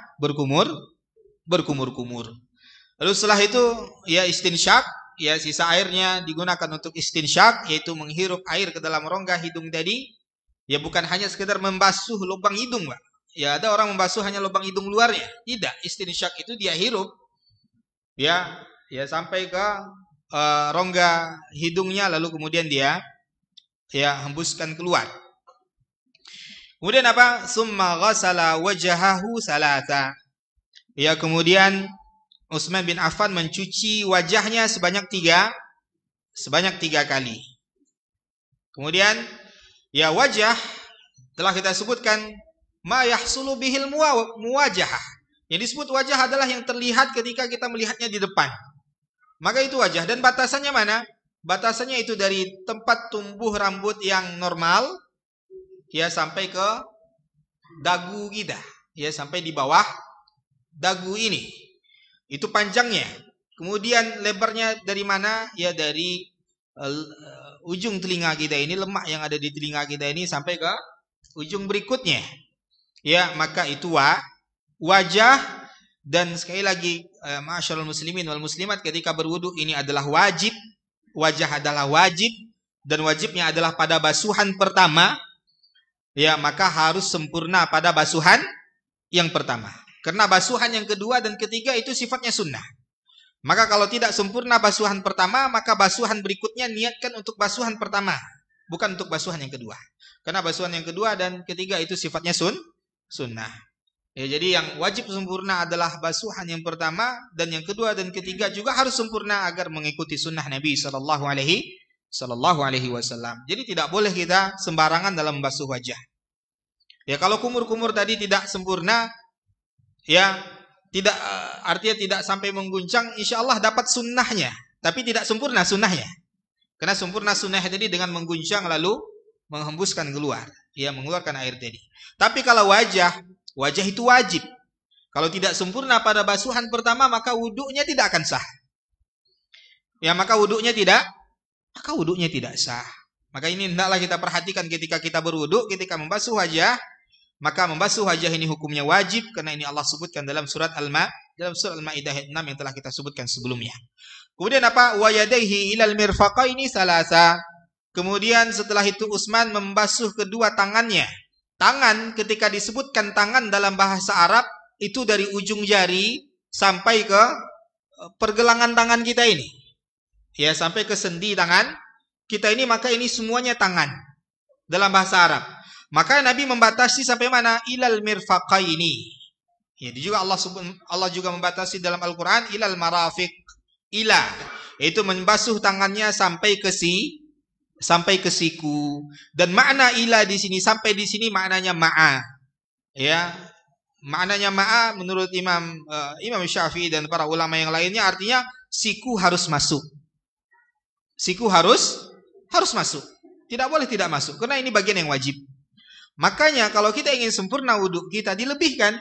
berkumur-kumur. Lalu setelah itu ya istinsyak, ya sisa airnya digunakan untuk istinsyak, yaitu menghirup air ke dalam rongga hidung tadi. Ya, bukan hanya sekedar membasuh lubang hidung, Pak. Ya, ada orang membasuh hanya lubang hidung luarnya. Tidak, istinsyak itu dia hirup ya sampai ke rongga hidungnya, lalu kemudian dia hembuskan keluar. Kemudian apa? Summa ghasala wajhahu salasa. Ya, kemudian Utsman bin Affan mencuci wajahnya sebanyak tiga kali. Kemudian ya, wajah telah kita sebutkan ma yahsulu bihil muwajahah. Yang disebut wajah adalah yang terlihat ketika kita melihatnya di depan. Maka itu wajah. Dan batasannya mana? Batasannya itu dari tempat tumbuh rambut yang normal ya sampai ke dagu kita. Ya, sampai di bawah dagu ini. Itu panjangnya. Kemudian lebarnya dari mana? Ya, dari ujung telinga kita ini, lemak yang ada di telinga kita ini sampai ke ujung berikutnya. Ya, maka itu wajah. Dan sekali lagi ma'asyiral muslimin wal muslimat, ketika berwudu ini adalah wajib. Wajah adalah wajib, dan wajibnya adalah pada basuhan pertama. Ya, maka harus sempurna pada basuhan yang pertama. Karena basuhan yang kedua dan ketiga itu sifatnya sunnah. Maka kalau tidak sempurna basuhan pertama, maka basuhan berikutnya niatkan untuk basuhan pertama, bukan untuk basuhan yang kedua. Karena basuhan yang kedua dan ketiga itu sifatnya sunnah. Ya, jadi yang wajib sempurna adalah basuhan yang pertama, dan yang kedua dan ketiga juga harus sempurna agar mengikuti sunnah Nabi Sallallahu Alaihi Wasallam. Jadi tidak boleh kita sembarangan dalam membasuh wajah. Ya, kalau kumur-kumur tadi tidak sempurna, ya tidak, artinya tidak sampai mengguncang, insya Allah dapat sunnahnya, tapi tidak sempurna sunnahnya. Karena sempurna sunnah tadi dengan mengguncang lalu menghembuskan keluar, ya, mengeluarkan air tadi. Tapi kalau wajah itu wajib. Kalau tidak sempurna pada basuhan pertama, maka wudunya tidak akan sah. Ya, maka wudunya tidak sah. Maka ini hendaklah kita perhatikan ketika kita berwudu, ketika membasuh wajah. Maka membasuh wajah ini hukumnya wajib, karena ini Allah sebutkan dalam surat Al-Maidah 6 yang telah kita sebutkan sebelumnya. Kemudian apa? Wa yadayhi ilal mirfaqaini salasa. Kemudian setelah itu Utsman membasuh kedua tangannya. Tangan, ketika disebutkan tangan dalam bahasa Arab, itu dari ujung jari sampai ke pergelangan tangan kita ini. Ya, sampai ke sendi tangan kita ini, maka ini semuanya tangan dalam bahasa Arab. Maka Nabi membatasi sampai mana? Ilal mirfaqaini. Ya, juga Allah juga membatasi dalam Al-Qur'an ilal marafiq. Ila, itu membasuh tangannya sampai ke siku. Dan makna ila di sini sampai di sini maknanya ma'a. Ya. Maknanya ma'a menurut Imam Syafi'i dan para ulama yang lainnya artinya siku harus masuk. Siku harus masuk. Tidak boleh tidak masuk karena ini bagian yang wajib. Makanya kalau kita ingin sempurna wudhu kita dilebihkan.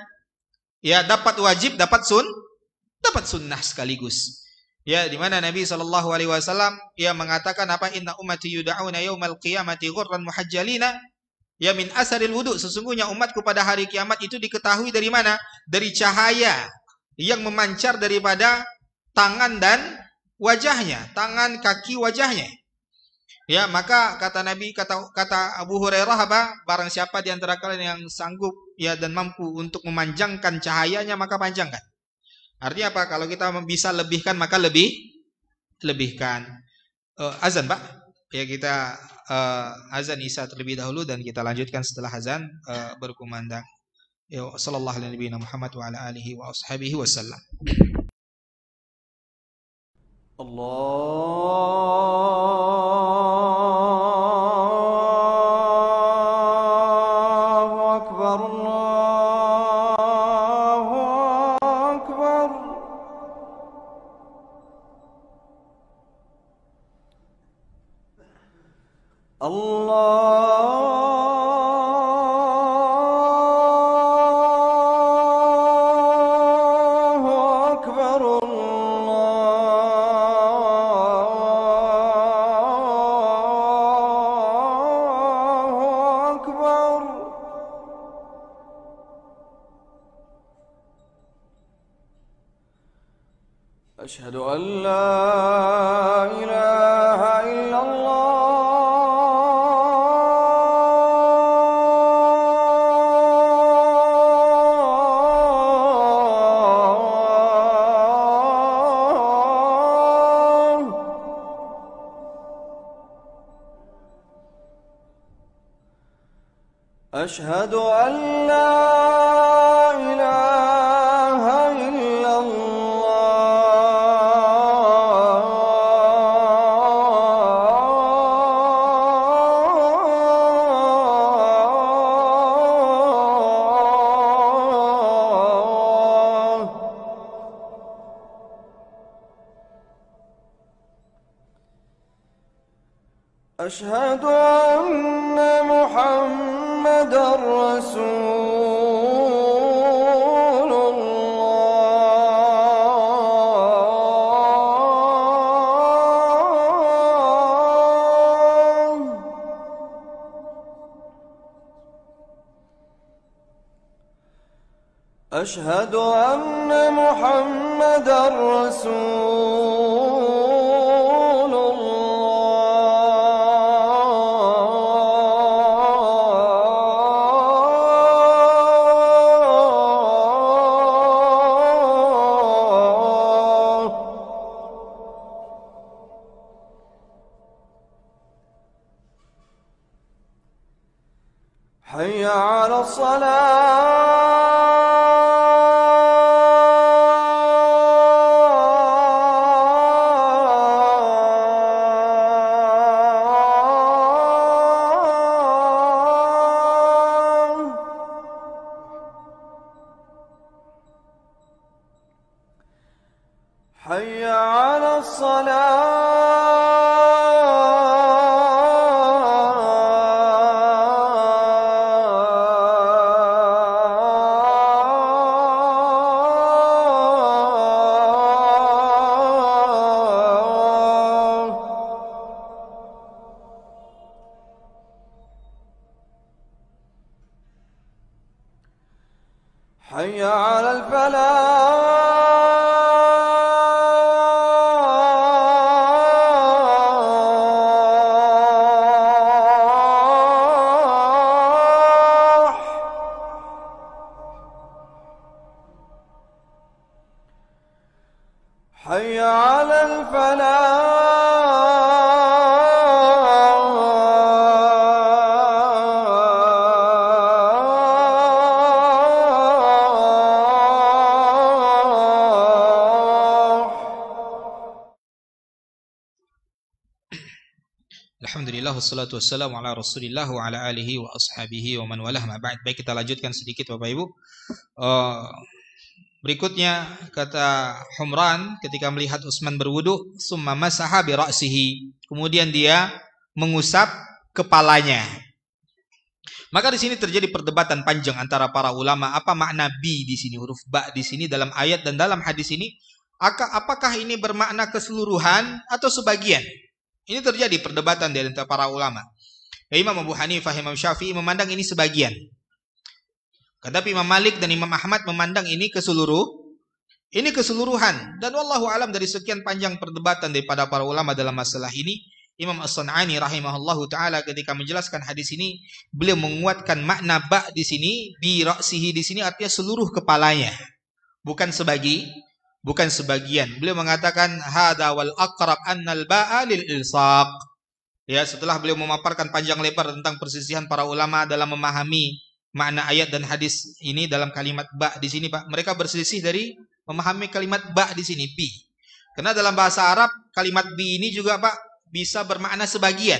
Ya, dapat wajib, dapat sunnah sekaligus. Ya, di mana Nabi SAW ya mengatakan apa? Inna ummati yud'auna yaumal qiyamati ghurran muhajjalina ya min asaril wudu. Sesungguhnya umatku pada hari kiamat itu diketahui dari mana? Dari cahaya yang memancar daripada tangan dan wajahnya, tangan, kaki, wajahnya. Ya, maka kata Nabi, kata Abu Hurairah apa? Barang siapa di antara kalian yang sanggup ya dan mampu untuk memanjangkan cahayanya maka panjangkan. Artinya apa? Kalau kita bisa lebihkan maka lebihkan. Azan, Pak. Ya, kita azan Isya terlebih dahulu dan kita lanjutkan setelah azan berkumandang. Ya, sallallahu alaihi Muhammad wa ala alihi wa ashabihi wasallam. أشهد أن لا إله إلا الله أشهد أن لا إله إلا أشهد أن محمدًا رسول الله أشهد أن محمدًا رسول حي على الصلاة حي على الصلاة حي على الفلاح حي على Alhamdulillah wassalatu wassalamu ala Rasulillah wa ala alihi wa ashabihi wa man walah ma ba'd. Baik, kita lanjutkan sedikit Bapak Ibu. Berikutnya kata Humran ketika melihat Utsman berwudu, summa masaha bi ra'sihi. Kemudian dia mengusap kepalanya. Maka di sini terjadi perdebatan panjang antara para ulama, apa makna bi di sini, huruf ba di sini dalam ayat dan dalam hadis ini, apakah ini bermakna keseluruhan atau sebagian? Ini terjadi perdebatan di antara para ulama. Imam Abu Hanifah, Imam Syafi'i memandang ini sebagian. Tetapi Imam Malik dan Imam Ahmad memandang ini keseluruhan. Dan wallahu alam, dari sekian panjang perdebatan daripada para ulama dalam masalah ini, Imam As-San'ani rahimahullahu taala ketika menjelaskan hadis ini, beliau menguatkan makna ba di sini, bi ra'sihi di sini artinya seluruh kepalanya. Bukan sebagian. Beliau mengatakan hadza wal aqrab annal ba'a lil ilsaq. Ya, setelah beliau memaparkan panjang lebar tentang persisihan para ulama dalam memahami makna ayat dan hadis ini dalam kalimat ba di sini, Pak. Mereka berselisih dari memahami kalimat ba di sini, bi. Karena dalam bahasa Arab kalimat bi ini juga, Pak, bisa bermakna sebagian.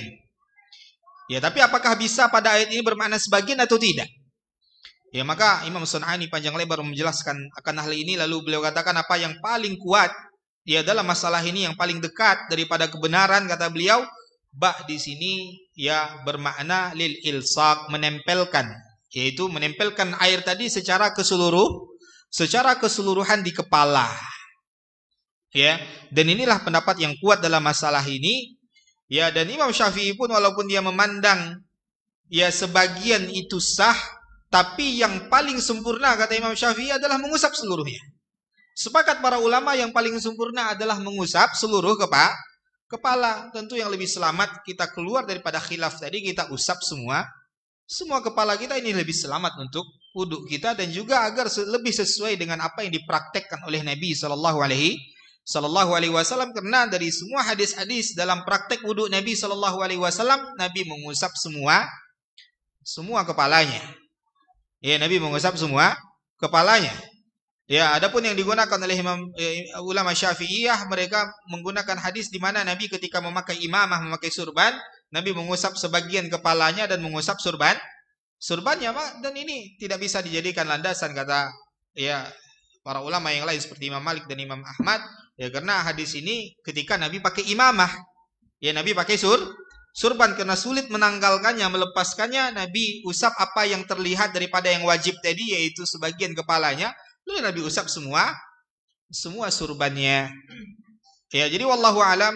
Ya, tapi apakah bisa pada ayat ini bermakna sebagian atau tidak? Ya, maka Imam Sun'ani panjang lebar menjelaskan akan hal ini, lalu beliau katakan apa yang paling kuat ya dalam masalah ini, yang paling dekat daripada kebenaran, kata beliau, ba di sini ya bermakna lil ilsaq, menempelkan, yaitu menempelkan air tadi secara keseluruhan di kepala. Ya, dan inilah pendapat yang kuat dalam masalah ini. Ya, dan Imam Syafi'i pun walaupun dia memandang ya sebagian itu sah, tapi yang paling sempurna kata Imam Syafi'i adalah mengusap seluruhnya. Sepakat para ulama yang paling sempurna adalah mengusap seluruh kepala. Tentu yang lebih selamat kita keluar daripada khilaf tadi, kita usap semua kepala kita, ini lebih selamat untuk wudhu kita dan juga agar lebih sesuai dengan apa yang dipraktekkan oleh Nabi Sallallahu Alaihi Wasallam. Karena dari semua hadis-hadis dalam praktek wudhu Nabi Sallallahu Alaihi Wasallam, Nabi mengusap semua kepalanya. Ya, Nabi mengusap semua kepalanya. Ya, adapun yang digunakan oleh ulama Syafi'iyah, mereka menggunakan hadis di mana Nabi ketika memakai imamah, memakai surban, Nabi mengusap sebagian kepalanya dan mengusap surbannya, Pak. Dan ini tidak bisa dijadikan landasan kata ya para ulama yang lain seperti Imam Malik dan Imam Ahmad. Ya, karena hadis ini ketika Nabi pakai imamah, ya Nabi pakai surban, karena sulit menanggalkannya, melepaskannya, Nabi usap apa yang terlihat daripada yang wajib tadi, yaitu sebagian kepalanya, lalu Nabi usap semua surbannya. Ya, jadi wallahu alam,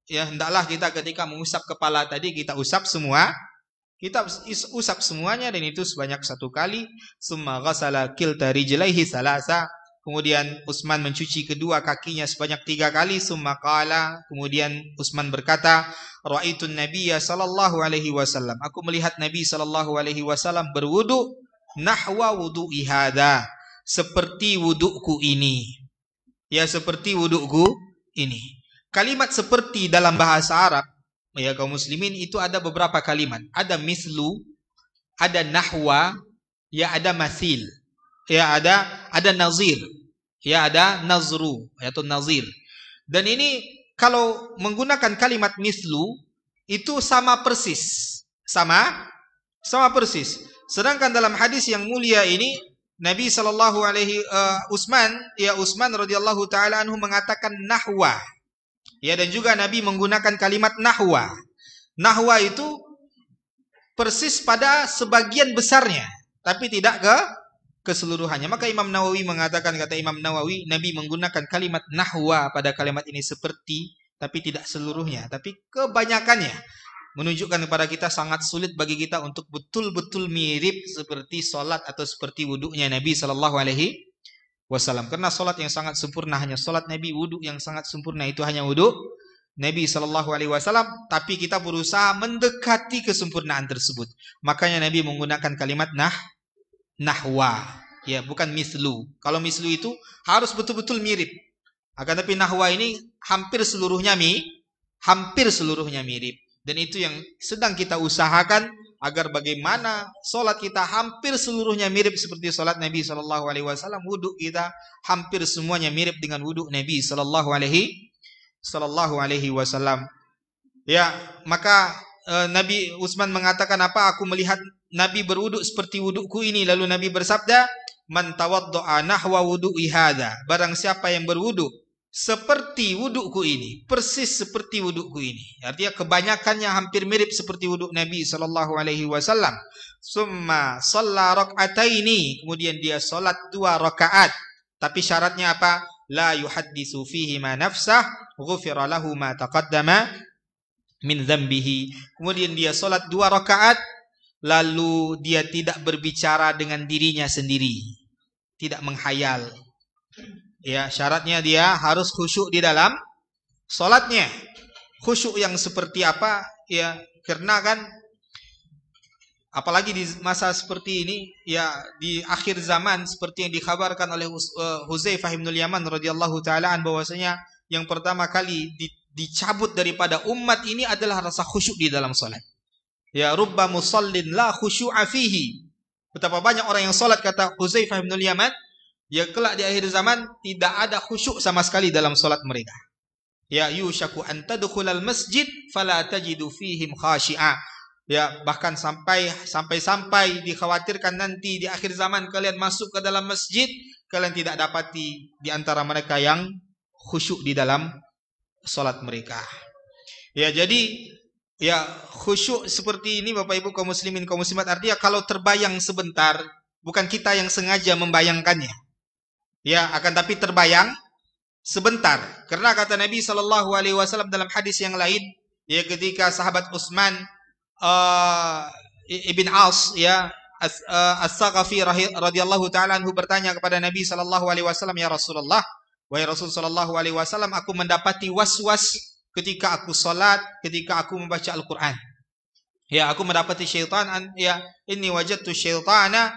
ya hendaklah kita ketika mengusap kepala tadi kita usap semuanya, dan itu sebanyak 1 kali. Summa ghasala kilta rijlaihi salasa. Kemudian Utsman mencuci kedua kakinya sebanyak 3 kali. Summa qala, kemudian Utsman berkata, ra'aitun nabiyya sallallahu alaihi wasallam, aku melihat Nabi sallallahu alaihi wasallam berwudu nahwa wudu'i hadza, seperti wuduku ini. Ya, seperti wuduku ini. Kalimat seperti dalam bahasa Arab, ya kaum muslimin, itu ada beberapa kalimat. Ada mislu, ada nahwa, ya ada masil. Ya ada nazir, ya ada nazru, yaitu nazir. Dan ini kalau menggunakan kalimat mislu itu sama persis. Sedangkan dalam hadis yang mulia ini Nabi sallallahu alaihi Utsman radhiyallahu taala anhu mengatakan nahwa. Ya, dan juga Nabi menggunakan kalimat nahwa. Nahwa itu persis pada sebagian besarnya, tapi tidak keseluruhannya. Maka Imam Nawawi mengatakan, kata Imam Nawawi, Nabi menggunakan kalimat nahwa pada kalimat ini seperti, tapi tidak seluruhnya, tapi kebanyakannya, menunjukkan kepada kita sangat sulit bagi kita untuk betul-betul mirip seperti solat atau seperti wudhunya Nabi Sallallahu Alaihi Wasallam. Karena solat yang sangat sempurna hanya solat Nabi, wudhu yang sangat sempurna itu hanya wudhu Nabi Sallallahu Alaihi Wasallam. Tapi kita berusaha mendekati kesempurnaan tersebut. Makanya Nabi menggunakan kalimat nahwa, ya bukan mislu. Kalau mislu itu harus betul-betul mirip. Akan tapi nahwa ini hampir seluruhnya mirip. Dan itu yang sedang kita usahakan, agar bagaimana solat kita hampir seluruhnya mirip seperti solat Nabi Sallallahu Alaihi Wasallam, wudhu kita hampir semuanya mirip dengan wudhu Nabi Sallallahu Alaihi Wasallam. Ya, maka Nabi Utsman mengatakan apa? Aku melihat Nabi berwuduk seperti wudukku ini. Lalu Nabi bersabda, man tawaddo'a nahwa wudu'i hadza. Barang siapa yang berwuduk seperti wudukku ini, persis seperti wudukku ini. Artinya kebanyakannya hampir mirip seperti wuduk Nabi sallallahu alaihi wasallam. Summa shalla rak'ataini, kemudian dia salat 2 rakaat. Tapi syaratnya apa? La yuhaddisu fihi ma nafsah, ghufira lahu ma taqaddama min dzambihi. Kemudian dia salat 2 rakaat, lalu dia tidak berbicara dengan dirinya sendiri, tidak menghayal. Ya, syaratnya dia harus khusyuk di dalam salatnya. Khusyuk yang seperti apa? Ya, karena kan apalagi di masa seperti ini, ya di akhir zaman seperti yang dikhabarkan oleh Huzaifah bin Yaman radhiyallahu taala an, bahwasanya yang pertama kali dicabut daripada umat ini adalah rasa khusyuk di dalam salat. Ya, rubba musallin la khusyu'a fihi. Betapa banyak orang yang salat, kata Huzaifah bin Yaman, ya kelak di akhir zaman tidak ada khusyuk sama sekali dalam salat mereka. Ya, yushaku an tadkhulal masjid fala tajidu fihim khashi'a. Ya, bahkan sampai dikhawatirkan nanti di akhir zaman kalian masuk ke dalam masjid, kalian tidak dapati di antara mereka yang khusyuk di dalam salat mereka. Ya, jadi ya khusyuk seperti ini Bapak Ibu kaum muslimin kaum muslimat, artinya kalau terbayang sebentar, bukan kita yang sengaja membayangkannya. Ya, akan tapi terbayang sebentar. Karena kata Nabi sallallahu alaihi wasallam dalam hadis yang lain, ya ketika sahabat Utsman Ibn As, ya As-Saqafi radhiyallahu taala anhu bertanya kepada Nabi sallallahu alaihi wasallam, ya Rasulullah, wahai Rasul sallallahu alaihi wasallam, aku mendapati waswas ketika aku salat, ketika aku membaca Al-Qur'an. Ya, aku mendapati syaitan, ya inni wajadtu syaitana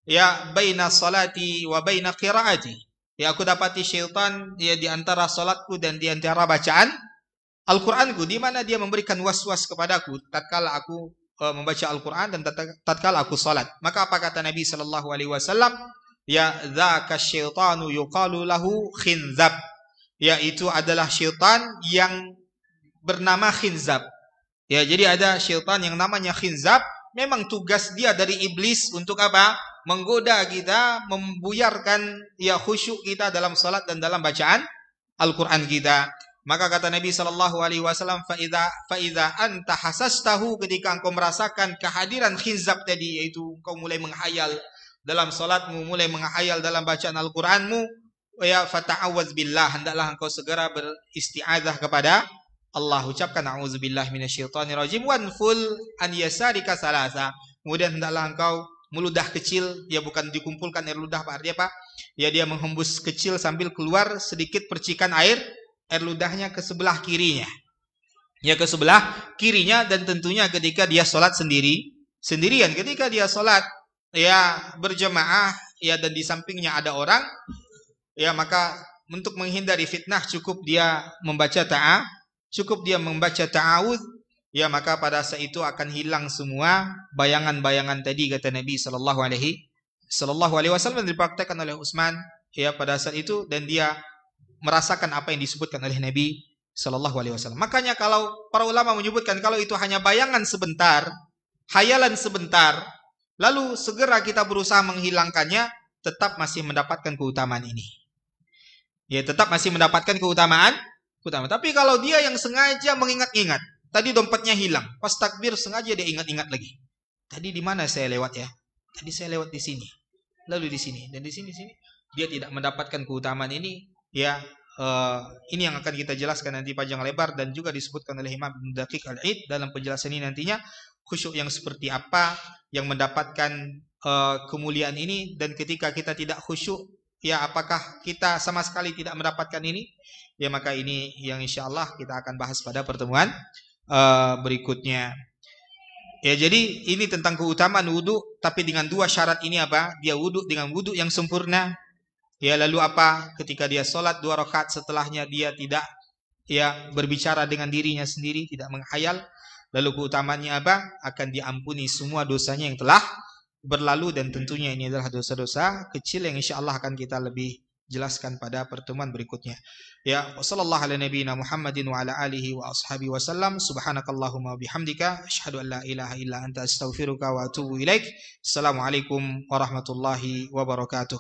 ya baina salati wa baina qiraati. Ya, aku dapati syaitan ya di antara salatku dan di antara bacaan Al-Qur'anku, di mana dia memberikan waswas kepadaku tatkala aku membaca Al-Qur'an dan tatkala aku salat. Maka apa kata Nabi sallallahu alaihi wasallam? Ya, dzaka syaitanu yuqalu lahu khinzab. Ya, itu adalah syaitan yang bernama khinzab. Ya, jadi ada syaitan yang namanya khinzab. Memang tugas dia dari iblis untuk apa? Menggoda kita, membuyarkan ya khusyuk kita dalam salat dan dalam bacaan Al-Qur'an kita. Maka kata Nabi sallallahu alaihi wasallam, fa idza anta hasastahu, ketika engkau merasakan kehadiran khinzab tadi, yaitu engkau mulai menghayal dalam salatmu, mulai menghayal dalam bacaan Al-Qur'anmu, ya fata'awaz billah, hendaklah engkau segera beristiazah kepada Allah. Ucapkan a'udzubillahi minasyaitonirrajim wanful an yasarika salasa. Kemudian hendaklah engkau meludah kecil, ya bukan dikumpulkan air ludah, Pak, artinya apa? Ya dia menghembus kecil sambil keluar sedikit percikan air ludahnya ke sebelah kirinya. Ya, ke sebelah kirinya, dan tentunya ketika dia salat sendirian. Ketika dia salat ya berjamaah, ya dan di sampingnya ada orang, ya maka untuk menghindari fitnah cukup dia membaca ta'awudz, ya maka pada saat itu akan hilang semua bayangan-bayangan tadi, kata Nabi sallallahu alaihi wasallam, dipraktekkan oleh Utsman ya pada saat itu, dan dia merasakan apa yang disebutkan oleh Nabi sallallahu alaihi wasallam. Makanya kalau para ulama menyebutkan kalau itu hanya bayangan sebentar, hayalan sebentar, lalu segera kita berusaha menghilangkannya, tetap masih mendapatkan keutamaan ini. Ya, tetap masih mendapatkan keutamaan. Tapi kalau dia yang sengaja mengingat-ingat, tadi dompetnya hilang, pas takbir sengaja dia ingat-ingat lagi. Tadi di mana saya lewat ya? Tadi saya lewat di sini. Lalu di sini dan di sini. Dia tidak mendapatkan keutamaan ini. Ya, ini yang akan kita jelaskan nanti panjang lebar, dan juga disebutkan oleh Imam Ibnu Daqiq Al-Id dalam penjelasan ini nantinya, khusyuk yang seperti apa yang mendapatkan kemuliaan ini, dan ketika kita tidak khusyuk, ya apakah kita sama sekali tidak mendapatkan ini? Ya, maka ini yang insyaallah kita akan bahas pada pertemuan berikutnya. Ya, jadi ini tentang keutamaan wudu, tapi dengan 2 syarat ini apa? Dia wudu dengan wudu yang sempurna. Ya, lalu apa? Ketika dia sholat 2 rakaat setelahnya dia tidak ya berbicara dengan dirinya sendiri, tidak menghayal. Lalu keutamaannya apa? Akan diampuni semua dosanya yang telah berlalu, dan tentunya ini adalah dosa-dosa kecil yang insyaallah akan kita lebih jelaskan pada pertemuan berikutnya. Ya, sallallahu ala nabiyyina Muhammadin wa ala alihi wa ashabihi wasallam. Subhanakallahumma bihamdika asyhadu an la ilaha illa anta astaghfiruka wa atubu ilaik. Assalamualaikum warahmatullahi wabarakatuh.